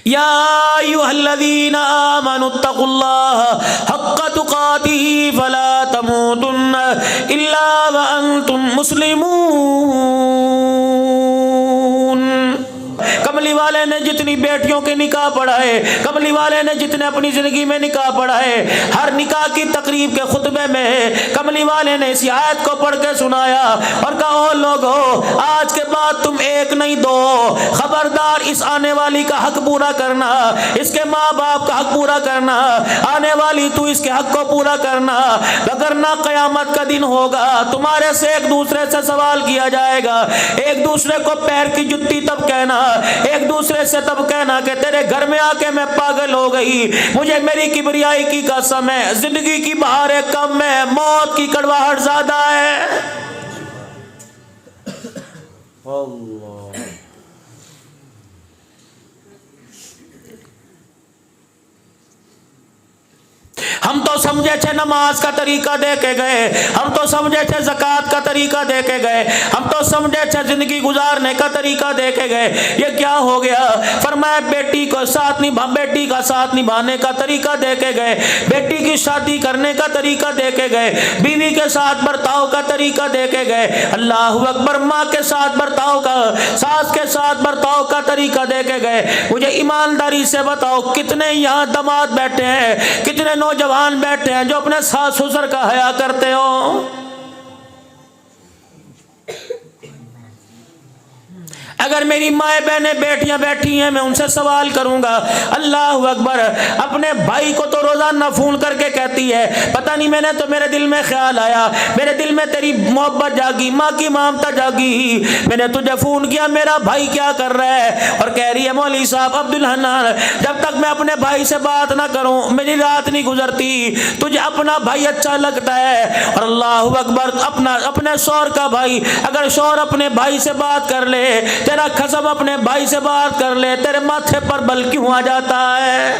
یا ایھا الذین آمنوا اتقوا اللہ حق تقاتہ فلا تموتن الا وانتم مسلمون۔ کملی والے نے جتنی بیٹیوں کے نکاح پڑھائے، کملی والے نے جتنے اپنی زندگی میں نکاح پڑھائے، ہر نکاح کی تقریب کے خطبے میں کملی والے نے اس آیت کو پڑھ کے سنایا اور کہا او لوگو، آج کے بعد تم ایک نہیں دو، خبردار اس آنے والی کا حق پورا کرنا، اس کے ماں باپ کا حق پورا کرنا، آنے والی تو اس کے حق کو پورا کرنا، وگرنہ قیامت کا دن ہوگا، تمہارے سے ایک دوسرے سے سوال کیا جائے گا، ایک دوسرے کو پیر کی جتی تب کہنا، ایک دوسرے سے تب کہنا کہ تیرے گھر میں آ کے میں پاگل ہو گئی، مجھے میری کبریائی کی قسم ہے، زندگی کی بہاریں کم ہے، موت کی کڑواہٹ زیادہ ہے۔ اللہ ہم تو سمجھے تھے نماز کا طریقہ دے کے گئے، ہم تو سمجھے تھے زکوٰۃ کا طریقہ دے کے گئے، ہم تو سمجھے تھے زندگی گزارنے کا طریقہ دے کے گئے، یہ کیا ہو گیا؟ فرمایا بیٹی کا ساتھ نبھانے کا طریقہ دے کے گئے، بیٹی کی شادی کرنے کا طریقہ دے کے گئے، بیوی کے ساتھ برتاؤ کا طریقہ دے کے گئے، اللہ اکبر، ماں کے ساتھ برتاؤ کا، ساس کے ساتھ برتاؤ کا طریقہ دے کے گئے۔ مجھے ایمانداری سے بتاؤ کتنے یہاں داماد بیٹھے ہیں، کتنے نوجوان بیٹھے ہیں جو اپنے ساس سسر کا حیا کرتے ہو؟ اگر میری مائیں بہنیں بیٹیاں بیٹھی ہیں میں ان سے سوال کروں گا، اللہ اکبر، اپنے بھائی کو تو روزانہ فون کر کے کہتی ہے پتہ نہیں، میں نے تو میرے دل میں خیال آیا، میرے دل میں تیری محبت جاگی، ماں کی ممتا جاگی، میں نے تجھے فون کیا، میرا بھائی کیا کر رہا ہے؟ اور کہہ رہی ہے مولوی صاحب عبدالحنان، جب تک میں اپنے بھائی سے بات نہ کروں میری رات نہیں گزرتی، تجھے اپنا بھائی اچھا لگتا ہے؟ اور اللہ اکبر، اپنے شوہر کا بھائی، اگر شوہر اپنے بھائی سے بات کر لے، تیرا قسم اپنے بھائی سے بات کر لے، تیرے ماتھے پر بل کیوں آ جاتا ہے؟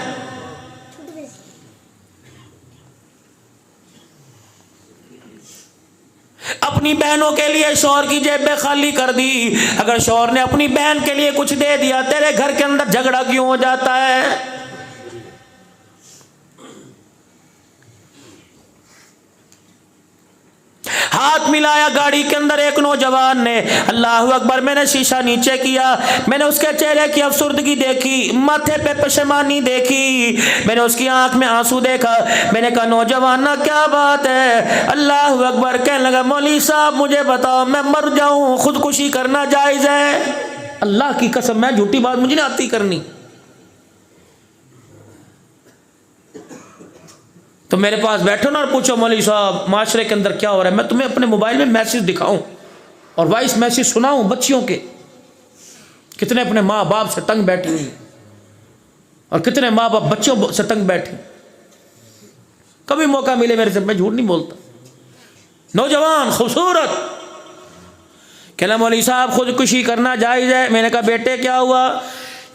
اپنی بہنوں کے لیے شوہر کی جیبیں خالی کر دی، اگر شوہر نے اپنی بہن کے لیے کچھ دے دیا، تیرے گھر کے اندر جھگڑا کیوں ہو جاتا ہے؟ ہاتھ ملایا گاڑی کے اندر ایک نوجوان نے، اللہ اکبر، میں نے شیشہ نیچے کیا، میں نے اس کے چہرے کی افسردگی دیکھی، ماتھے پہ پشیمانی دیکھی، میں نے اس کی آنکھ میں آنسو دیکھا، میں نے کہا نوجوان کیا بات ہے؟ اللہ اکبر، کہنے لگا مولوی صاحب مجھے بتاؤ میں مر جاؤں خودکشی کرنا جائز ہے؟ اللہ کی قسم میں جھوٹی بات مجھے نہیں آتی کرنی، تو میرے پاس بیٹھو نا اور پوچھو مولوی صاحب معاشرے کے اندر کیا ہو رہا ہے، میں تمہیں اپنے موبائل میں میسج دکھاؤں اور وائس میسج سناؤں بچیوں کے، کتنے اپنے ماں باپ سے تنگ بیٹھی ہوئی اور کتنے ماں باپ بچوں سے تنگ بیٹھے۔ کبھی موقع ملے میرے سے، میں جھوٹ نہیں بولتا، نوجوان خوبصورت، کہنا مولوی صاحب خودکشی کرنا جائز ہے؟ میں نے کہا بیٹے کیا ہوا؟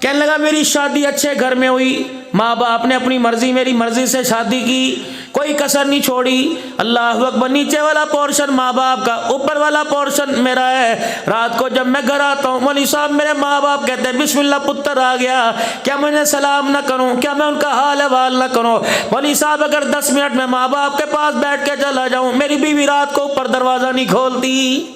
کہنے لگا میری شادی اچھے گھر میں ہوئی، ماں باپ نے اپنی مرضی میری مرضی سے شادی کی، کوئی کسر نہیں چھوڑی، اللہ اکبر، نیچے والا پورشن ماں باپ کا، اوپر والا پورشن میرا ہے۔ رات کو جب میں گھر آتا ہوں مولوی صاحب میرے ماں باپ کہتے ہیں بسم اللہ پتر آ گیا، کیا میں انہیں سلام نہ کروں؟ کیا میں ان کا حال احوال نہ کروں؟ مولوی صاحب اگر 10 منٹ میں ماں باپ کے پاس بیٹھ کے چلا جاؤں، میری بیوی رات کو اوپر دروازہ نہیں کھولتی۔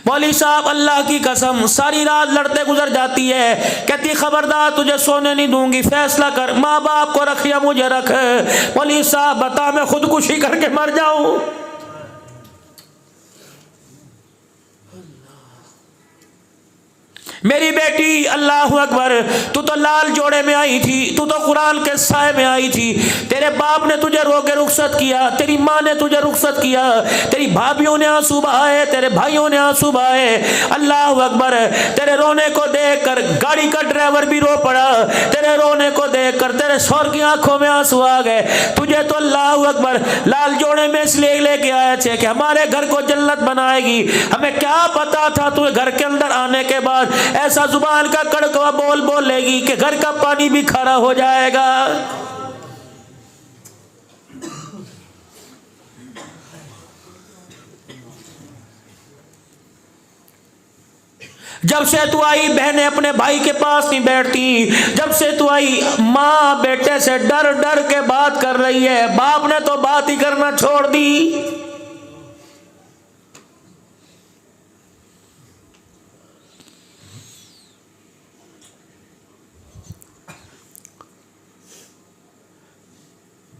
مولوی صاحب اللہ کی قسم ساری رات لڑتے گزر جاتی ہے، کہتی خبردار تجھے سونے نہیں دوں گی، فیصلہ کر، ماں باپ کو رکھ یا مجھے رکھ؟ مولوی صاحب بتا میں خودکشی کر کے مر جاؤں؟ میری بیٹی اللہ اکبر، تو لال جوڑے میں آئی تھی، تو قرآن کے سائے میں آئی تھی، تیرے باپ نے تجھے رو کے رخصت کیا، تیری ماں نے تجھے رخصت کیا، تیری بھابھیوں نے آنسو بہائے، تیرے بھائیوں نے آنسو بہائے، اللہ اکبر، تیرے رونے کو دیکھ کر گاڑی کا ڈرائیور بھی رو پڑا، تیرے رونے کو دیکھ کر تیرے شوہر کی آنکھوں میں آنسو آ گئے، تجھے تو اللہ اکبر لال جوڑے میں اس لیے لے کے آئے تھے کہ ہمارے گھر کو جنت بنائے گی، ہمیں کیا پتا تھا تو گھر کے اندر آنے کے بعد ایسا زبان کا کڑکوا بول لے گی کہ گھر کا پانی بھی کھارا ہو جائے گا۔ جب سے تو آئی بہنیں اپنے بھائی کے پاس نہیں بیٹھتی، جب سے تو آئی ماں بیٹے سے ڈر ڈر کے بات کر رہی ہے، باپ نے تو بات ہی کرنا چھوڑ دی۔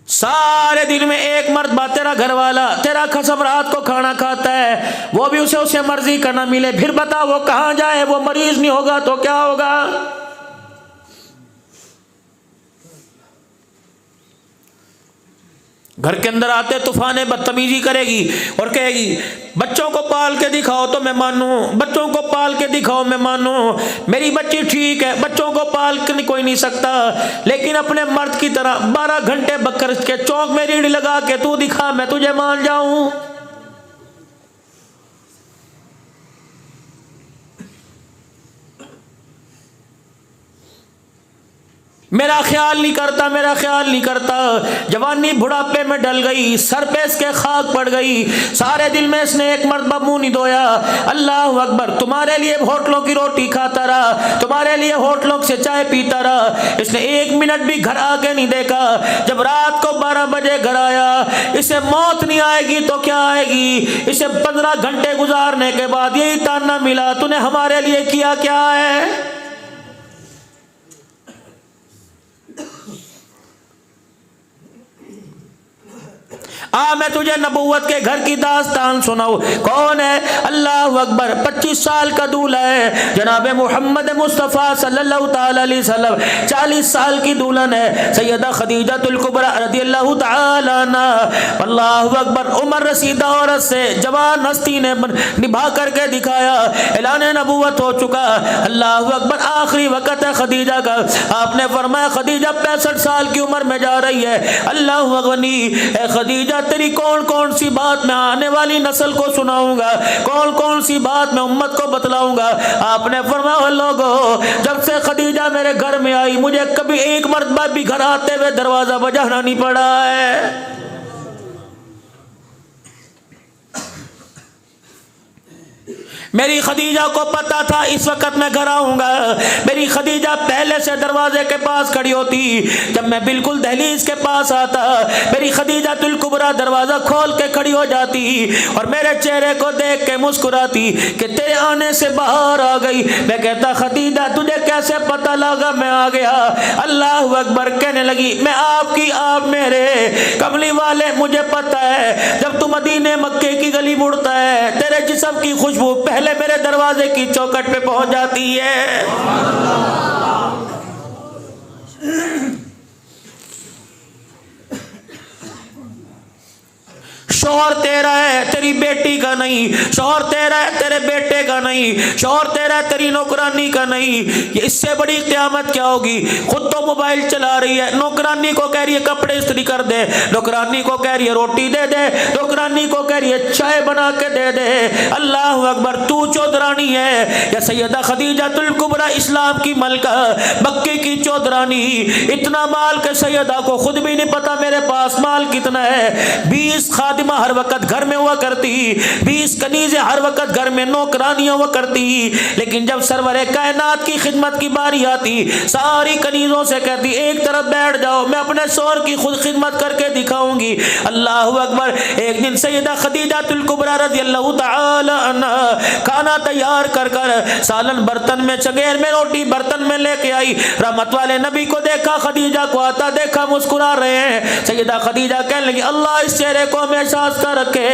سارے دن میں ایک مرتبہ تیرا گھر والا تیرا قسم رات کو کھانا کھاتا ہے، وہ بھی اسے مرضی کا نہ ملے، پھر بتا وہ کہاں جائے؟ وہ مریض نہیں ہوگا تو کیا ہوگا؟ گھر کے اندر آتے طوفان بدتمیزی کرے گی اور کہے گی بچوں کو پال کے دکھاؤ تو میں مانوں، بچوں کو پال کے دکھاؤ میں مانوں، میری بچی ٹھیک ہے، بچوں کو پال کے کوئی نہیں سکتا، لیکن اپنے مرد کی طرح 12 گھنٹے بکر کے چوک میں ریڑھ لگا کے تو دکھا، میں تجھے مان جاؤں۔ میرا خیال نہیں کرتا، میرا خیال نہیں کرتا۔ جوانی بڑھاپے میں ڈل گئی، سر پہ اس کے خاک پڑ گئی، سارے دل میں اس نے ایک مرتبہ منہ نہیں دھویا۔ اللہ اکبر، تمہارے لیے ہوٹلوں کی روٹی کھاتا رہا، تمہارے لیے ہوٹلوں سے چائے پیتا رہا، اس نے 1 منٹ بھی گھر آگے نہیں دیکھا۔ جب رات کو 12 بجے گھر آیا، اسے موت نہیں آئے گی تو کیا آئے گی؟ اسے 15 گھنٹے گزارنے کے بعد یہی تانا ملا، تو نے ہمارے لیے کیا کیا ہے؟ میں تجھے نبوت کے گھر کی داستان سناؤں۔ کون ہے؟ اللہ اکبر، 25 سال کا دولہا ہے جناب محمد مصطفیٰ صلی اللہ تعالی علیہ وسلم، 40 سال کی دلہن ہے سیدہ خدیجہ الکبریٰ رضی اللہ تعالی عنہ۔ اللہ اکبر، عمر رسیدہ عورت سے جوان ہستی نے نبھا کر کے دکھایا، اعلان نبوت ہو چکا۔ اللہ اکبر، آخری وقت ہے خدیجہ کا، آپ نے فرمایا خدیجہ 65 سال کی عمر میں جا رہی ہے۔ اللہ اکبر، اے خدیجہ تیری کون کون سی بات میں آنے والی نسل کو سناؤں گا، کون کون سی بات میں امت کو بتلاؤں گا۔ آپ نے فرمایا لوگو، جب سے خدیجہ میرے گھر میں آئی مجھے کبھی ایک مرتبہ بھی گھر آتے ہوئے دروازہ بجانا نہیں پڑا ہے۔ میری خدیجہ کو پتا تھا اس وقت میں گھر آؤں گا، میری خدیجہ پہلے سے دروازے کے پاس کھڑی ہوتی، جب میں بالکل دہلیز کے پاس آتا میری خدیجہ الکبریٰ دروازہ کھول کے کھڑی ہو جاتی اور میرے چہرے کو دیکھ کے مسکراتی کہ تیرے آنے سے باہر آ گئی۔ میں کہتا خدیجہ تجھے کیسے پتا لگا میں آ گیا؟ اللہ اکبر، کہنے لگی میں آپ کی آپ میرے کملی والے، مجھے پتا ہے جب تو مدینے مکے کی گلی مڑتا ہے تیرے جسم کی خوشبو پہلے میرے دروازے کی چوکھٹ پہ پہنچ جاتی ہے۔ شوہر تیرا ہے تیری بیٹی کا نہیں، شوہر تیرا ہے تیرے بیٹے کا نہیں، شوہر تیرا ہے تیری نوکرانی کا نہیں۔ یہ اس سے بڑی قیامت کیا ہوگی؟ خود تو موبائل چلا رہی ہے، نوکرانی کو کہہ رہی ہے کپڑے استری کر دے، نوکرانی کو کہہ رہی ہے روٹی دے دے، نوکرانی کو کہہ رہی ہے چائے بنا کے دے دے۔ اللہ اکبر، تو چودرانی ہے یا سیدہ خدیجہ الکبریٰ اسلام کی ملکہ، مکے کی چودرانی، اتنا مال کہ سیدہ کو خود بھی نہیں پتا میرے پاس مال کتنا ہے۔ 20 خادمہ ہر وقت گھر میں ہوا کرتی، 20 کنیزیں ہر وقت گھر میں نوکرانیاں ہوا کرتی، لیکن جب سرور کائنات کی خدمت کی باری آتی ساری کنیزوں سے کہتی ایک طرف بیٹھ جاؤ، میں اپنے شوہر کی خود خدمت کر کے دکھاؤں گی۔ اللہ اکبر، ایک دن سیدہ خدیجہ الکبریٰ رضی اللہ تعالی عنہ کھانا تیار کر کر سالن برتن میں، چنگیر میں روٹی برتن میں لے کے آئی۔ رحمت والے نبی کو دیکھا، خدیجہ کو آتا دیکھا، مسکرا رہے ہیں۔ سیدہ خدیجہ کہنے لگی اللہ اس چہرے کو ہمیشہ ہنستا رکھے،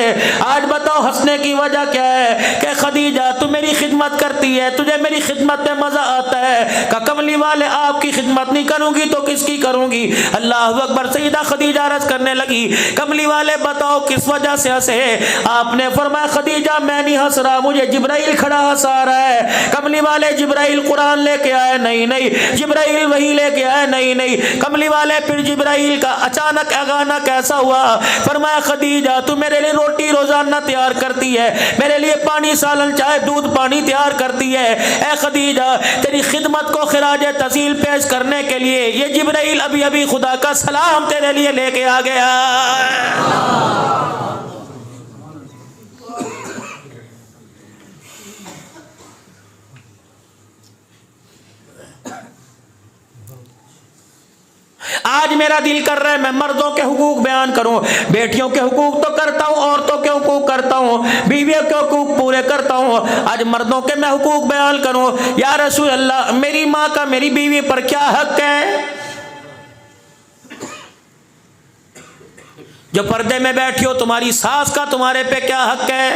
آج بتاؤ ہنسنے کی وجہ کیا ہے؟ کہ خدیجہ تو میری خدمت کرتی ہے، تجھے میری خدمت میں مزہ آتا ہے۔ کہ کملی والے آپ کی خدمت نہیں کروں گی تو کس کی کروں گی؟ اللہ اکبر، سیدہ خدیجہ عرض کرنے لگی کملی والے بتاؤ کس وجہ سے ہنسے؟ آپ نے فرمایا خدیجہ میں نہیں ہنس رہا، مجھے جبرائیل کھڑا ہنسا رہا ہے۔ کملی والے جبرائیل قرآن لے کے آئے؟ نہیں نہیں۔ جبرائیل وحی لے کے آئے؟ نہیں نہیں۔ کملی والے پھر جبرائیل کا اچانک آگانا کیسا ہوا؟ فرمایا خدیجہ تو میرے لیے روٹی روزانہ تیار کرتی ہے، میرے لیے پانی سالن چائے دودھ پانی تیار کرتی ہے، اے خدیجہ تیری خدمت کو خراج تحسین پیش کرنے کے لیے یہ جبرائیل ابھی ابھی خدا کا سلام تیرے لیے لے کے آ گیا۔ آج میرا دل کر رہا ہے میں مردوں کے حقوق بیان کروں، بیٹیوں کے حقوق تو کرتا ہوں، عورتوں کے حقوق کرتا ہوں، بیویوں کے حقوق پورے کرتا ہوں، آج مردوں کے میں حقوق بیان کروں۔ یا رسول اللہ میری ماں کا میری بیوی پر کیا حق ہے؟ جو پردے میں بیٹھی ہو تمہاری ساس کا تمہارے پہ کیا حق ہے؟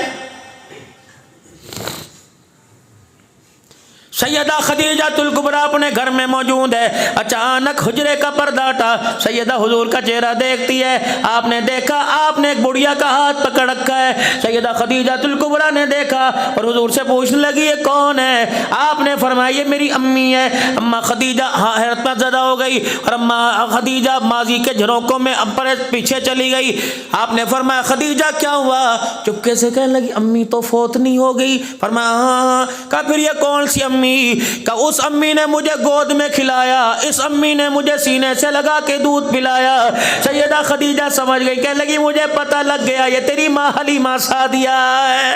سیدہ خدیجہ الکبریٰ اپنے گھر میں موجود ہے، اچانک حجرے کا پردہ ہٹا، سیدہ حضور کا چہرہ دیکھتی ہے، آپ نے دیکھا آپ نے ایک بڑھیا کا ہاتھ پکڑ رکھا ہے۔ سیدہ خدیجہ الکبریٰ نے دیکھا اور حضور سے پوچھنے لگی یہ کون ہے؟ آپ نے فرمایا یہ میری امی ہے۔ اما خدیجہ حیرت میں زدہ ہو گئی اور اما خدیجہ ماضی کے جھروکوں میں پیچھے چلی گئی۔ آپ نے فرمایا خدیجہ کیا ہوا؟ چپکے سے کہنے لگی امی تو فوت نہیں ہو گئی؟ فرمایا ہاں۔ کہا پھر یہ کون سی امی؟ کہ اس امی نے مجھے گود میں کھلایا، اس امی نے مجھے سینے سے لگا کے دودھ پلایا۔ سیدہ خدیجہ سمجھ گئی، کہنے لگی مجھے پتہ لگ گیا یہ تیری ماں حلیمہ سعدیہ ہے۔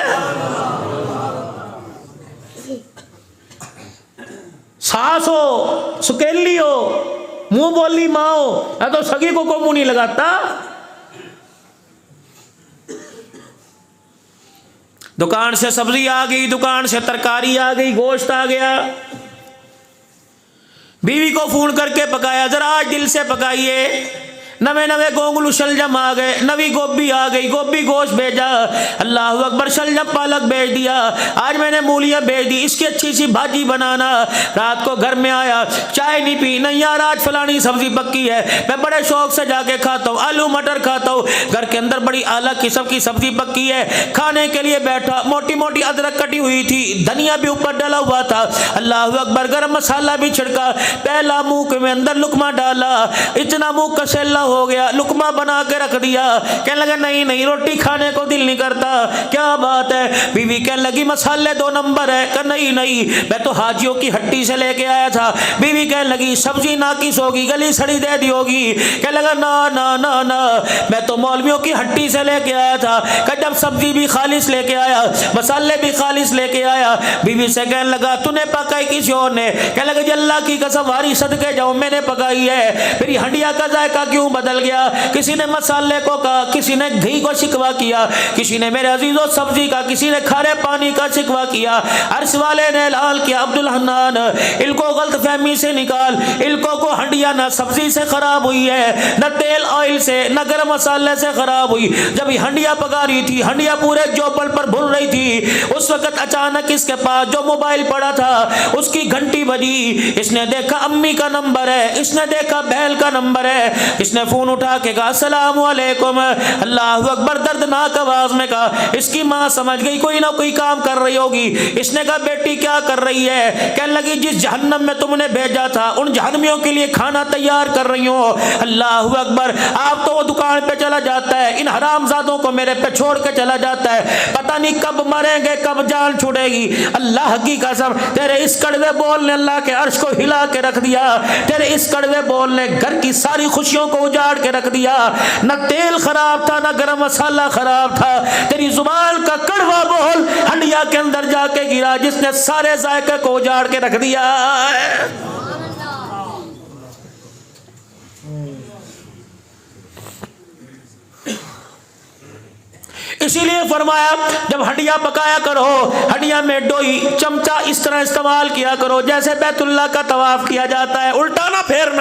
ساس ہو، سکیلی ہو، منہ بولی ماں ہو، یا تو سگی کو منہ نہیں لگاتا۔ دکان سے سبزی آ گئی، دکان سے ترکاری آ گئی، گوشت آ گیا، بیوی کو فون کر کے پکایا ذرا آج دل سے پکائیے، نوے گونگلو شلجم آ گئے، نوی گوبھی آ گئی، گوبھی گوشت بھیجا، اللہ اکبر، شلجم پالک بھیج دیا، آج میں نے مولیاں بھیج دی، اس کی اچھی سی بھاجی بنانا۔ رات کو گھر میں آیا، چائے نہیں پی، نہیں یار آج فلانی سبزی پکی ہے، میں بڑے شوق سے جا کے کھاتا ہوں، آلو مٹر کھاتا ہوں، گھر کے اندر بڑی اعلیٰ قسم کی سبزی پکی ہے، کھانے کے لیے بیٹھا، موٹی موٹی ادرک کٹی ہوئی تھی، دھنیا بھی اوپر ڈلا ہوا تھا، اللہ اکبر، گرم مسالہ بھی چھڑکا، پہلا منہ میں اندر لقمہ ڈالا، اتنا منہ کسیلا ہو گیا، لقمہ بنا کے رکھ دیا، کہنے لگا نہیں روٹی کھانے کو دل نہیں کرتا، کیا بات ہے؟ بیوی کہنے لگی مسالے 2 نمبر ہے، کہ نہیں میں تو حاجیوں کی ہٹی سے لے کے آیا تھا۔ بیوی کہنے لگی سبزی ناقص ہوگی، گلی سڑی دے دی ہوگی، کہنے لگا نا میں تو مولویوں کی ہٹی سے لے کے آیا تھا، کہ جب سبزی بھی خالص لے کے آیا، مسالے بھی خالص لے کے آیا، بیوی سے کہنے لگا تو نے پکائی کسی اور نے؟ کہنے لگا جی اللہ کی قسم واری صدقے جاؤں میں نے پکائی ہے، پھر ہنڈیا کا ذائقہ کیوں بدل گیا؟ کسی نے مسالے کو کہا، کسی نے گھی کو شکوا کیا، کسی نے میرے عزیزوں سبزی کا، کسی نے کھارے پانی کا شکوا کیا۔ عرش والے نے اعلان کیا عبد الحنان ان کو غلط فہمی سے نکال، ان کو ہنڈیا نہ سبزی سے خراب ہوئی ہے، نہ تیل آئل سے، نہ گرم مسالے سے خراب ہوئی۔ جب یہ ہنڈیا پکا رہی تھی، ہنڈیا پورے جوپل پر بھن رہی تھی، اس وقت اچانک اس کے پاس جو موبائل پڑا تھا اس کی گھنٹی بجی، اس نے دیکھا امی کا نمبر ہے، اس نے دیکھا بہل کا نمبر ہے، اس نے فون اٹھا کے کہا السلام علیکم، اللہ اکبر، دردناک آواز میں کہا۔ اس کی ماں سمجھ گئی کوئی نہ کوئی کام کر رہی ہوگی، اس نے کہا بیٹی کیا کر رہی ہے؟ کہنے لگی جس جہنم میں تم نے بھیجا تھا ان جہنمیوں کے لیے کھانا تیار کر رہی ہوں۔ اللہ اکبر، آپ تو وہ دکان پہ چلا جاتا ہے، ان حرام زادوں کو میرے پہ چھوڑ کے چلا جاتا ہے، پتہ نہیں کب مریں گے، کب جان چھوڑے گی۔ اللہ کی قسم تیرے اس کڑوے بول نے اللہ کے عرش کو ہلا کے رکھ دیا، تیرے اس کڑوے بول نے گھر کی ساری خوشیوں کو اجاڑ کے رکھ دیا، نہ تیل خراب تھا، نہ گرم مسالہ خراب تھا، تیری زبان کا کڑوا بول ہنڈیا کے اندر جا کے گرا جس نے سارے ذائقے کو اجاڑ کے رکھ دیا ہے۔ اسی لیے فرمایا جب ہنڈیا پکایا کرو، ہنڈیا میں ڈوئی چمچہ اس طرح استعمال کیا کرو جیسے بیت اللہ کا طواف کیا جاتا ہے، الٹا نہ پھیرنا۔